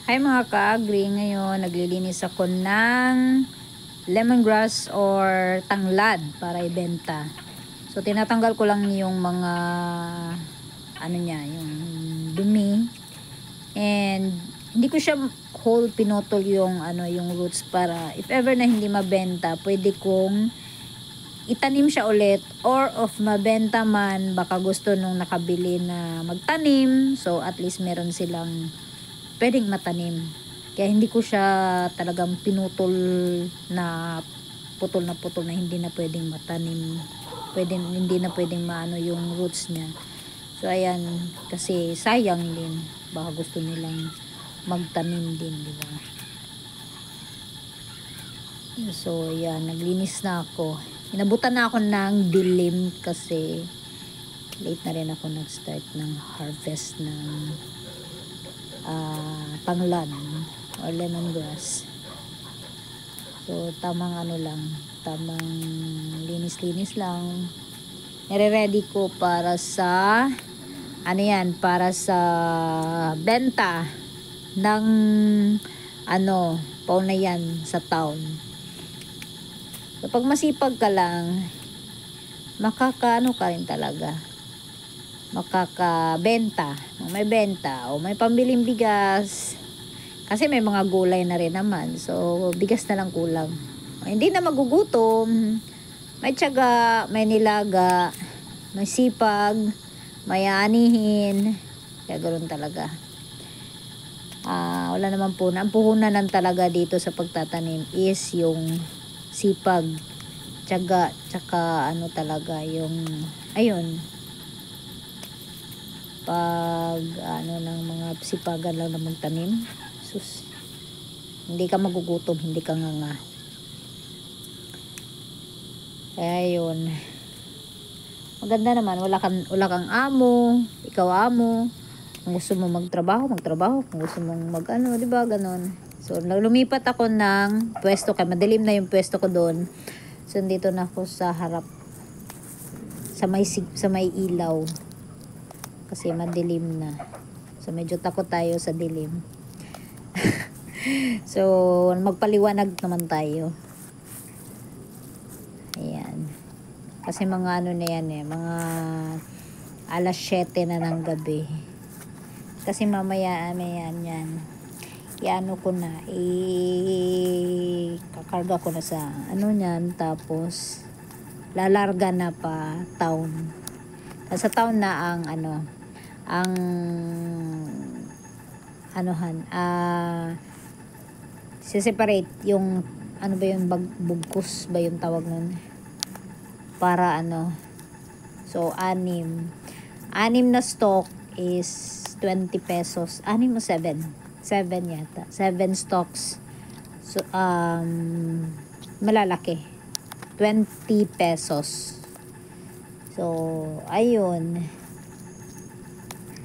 Hi mga ka-agri, ngayon naglilinis ako ng lemongrass or tanglad para ibenta. So tinatanggal ko lang yung mga ano niya, yung dumi, and hindi ko siya whole pinotol yung yung roots para if ever na hindi mabenta, pwede kong itanim siya ulit, or of mabenta man baka gusto nung nakabili na magtanim, so at least meron silang pwedeng matanim. Kaya hindi ko siya talagang pinutol na putol na hindi na pwedeng matanim. Hindi na pwedeng maano yung roots niya. So ayan, kasi sayang din. Baka gusto nilang magtanim din, di ba? So ayan, naglinis na ako. Inabutan na ako ng dilim kasi late na rin ako nag-start ng harvest ng tanglad or lemongrass. So tamang tamang linis-linis lang. Nire-ready ko para sa para sa benta ng pauna yan sa town. So pag masipag ka lang, makakaano ka rin talaga, makakabenta, may benta o may pambiling bigas kasi may mga gulay na rin naman, so bigas na lang kulang, hindi na magugutom, may tiyaga, may nilaga, may sipag, may anihin, kaya ganoon talaga. Wala naman po, ang puhunan talaga dito sa pagtatanim is yung sipag, tiyaga, tsaka talaga yung ayun, pag ng mga sipagan lang na magtanim, sus, hindi ka magugutom, hindi ka nga. Kaya yun, maganda naman, wala kang amo, ikaw amo. Kung gusto mo magtrabaho, kung gusto mong di ba, ganon. So lumipat ako ng pwesto, kaya madilim na yung pwesto ko doon. So dito na ako sa harap, sa may ilaw, kasi madilim na. So medyo takot tayo sa dilim. So magpaliwanag naman tayo. Ayan. Kasi mga na yan mga alas 7 na ng gabi. Kasi mamaya yan. Iano ko na, kakarga ko na sa niyan, tapos lalarga na pa town. Sa town na ang separate yung ba yung bugkos ba yung tawag nun, para so anim na stock is 20 pesos, 6 o 7 yata, 7 stocks, so malalaki 20 pesos. So ayun,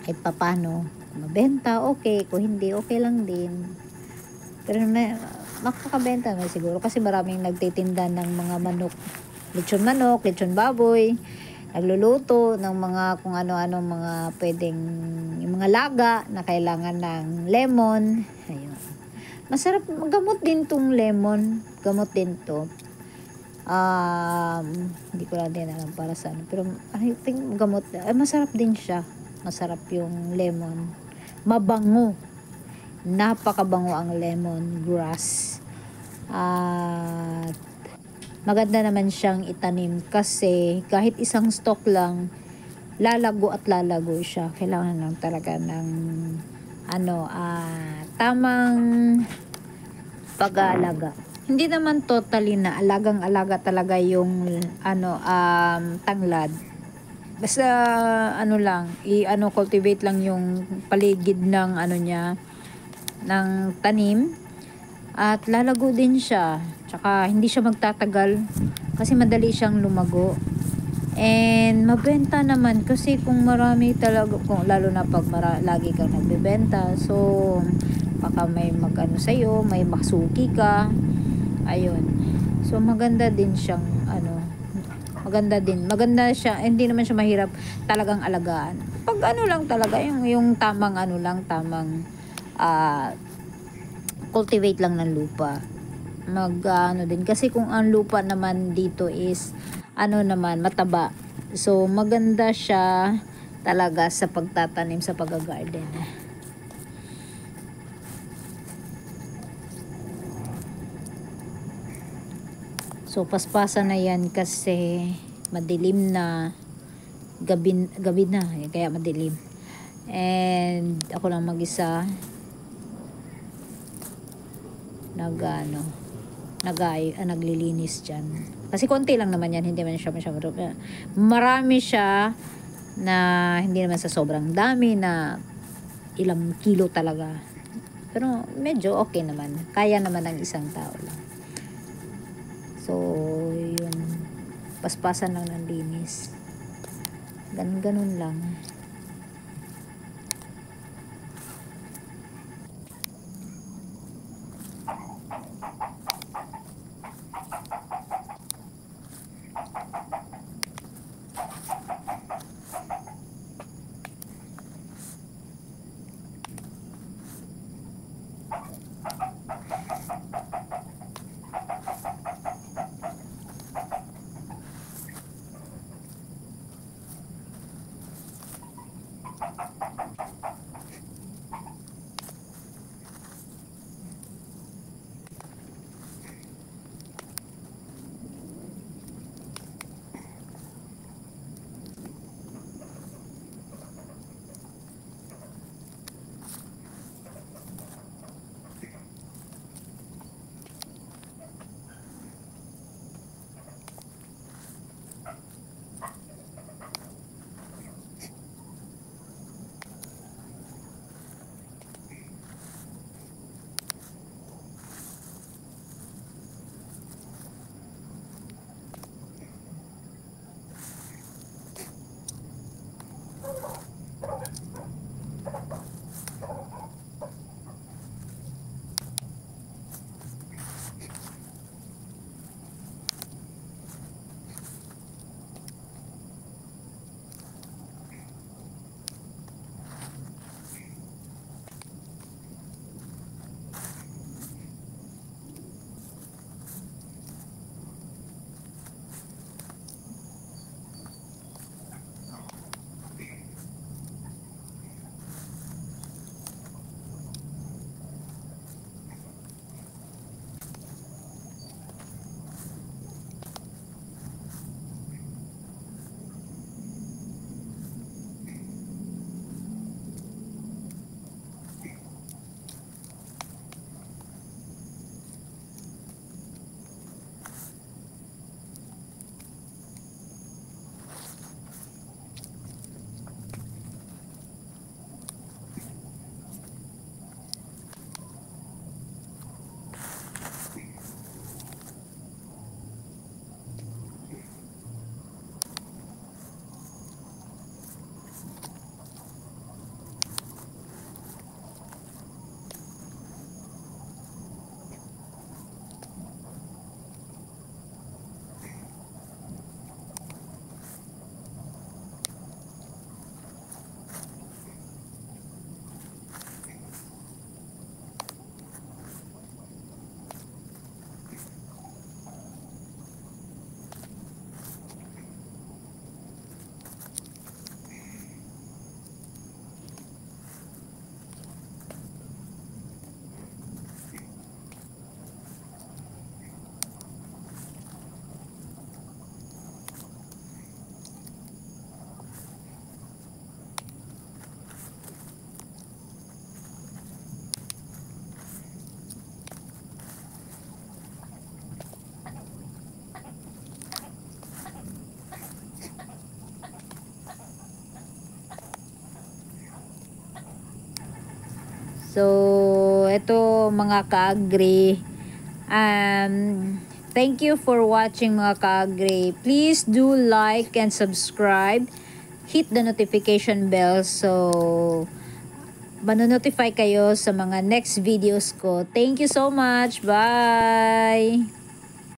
kahit papano mabenta, okay. Kung hindi, okay lang din. Pero makakabenta na siguro kasi maraming nagtitinda ng mga manok, lechon baboy, nagluluto ng mga kung ano-ano mga pwedeng, yung mga laga na kailangan ng lemon. Ayun, masarap, gamot din tong lemon, gamot din to. Hindi ko lang din alam para saan, pero I think gamot, masarap din siya. Masarap yung lemon, mabango, napakabango ang lemon grass. At maganda naman siyang itanim kasi kahit isang stalk lang, lalago siya. Kailangan lang talaga ng tamang pag-aalaga. Hindi naman totally na alagang-alaga talaga yung tanglad. Basta lang, cultivate lang yung paligid ng niya, ng tanim, at lalago din siya. Tsaka hindi siya magtatagal kasi madali siyang lumago. And mabenta naman kasi kung marami talaga, lalo na pag lagi kang nagbebenta, so baka may sa'yo, may masuki ka. Ayun. So maganda din siyang maganda siya, hindi naman siya mahirap talagang alagaan. Pag lang talaga yung tamang tamang cultivate lang ng lupa. Ano din kasi kung ang lupa naman dito is ano naman mataba, so maganda siya talaga sa pagtatanim, sa pag-garden. So paspasan na yan kasi madilim na, gabi na kaya madilim, and ako lang mag-isa naglilinis dyan. Kasi konti lang naman yan, hindi man siya masyado. Marami siya na hindi naman sa sobrang dami na ilang kilo talaga. Pero medyo okay naman. Kaya naman ng isang tao lang. So, yun. Paspasan lang ng linis. Ganun lang. So, ito mga ka-agri. Thank you for watching mga ka-agri. Please do like and subscribe. Hit the notification bell so manonotify kayo sa mga next videos ko. Thank you so much. Bye!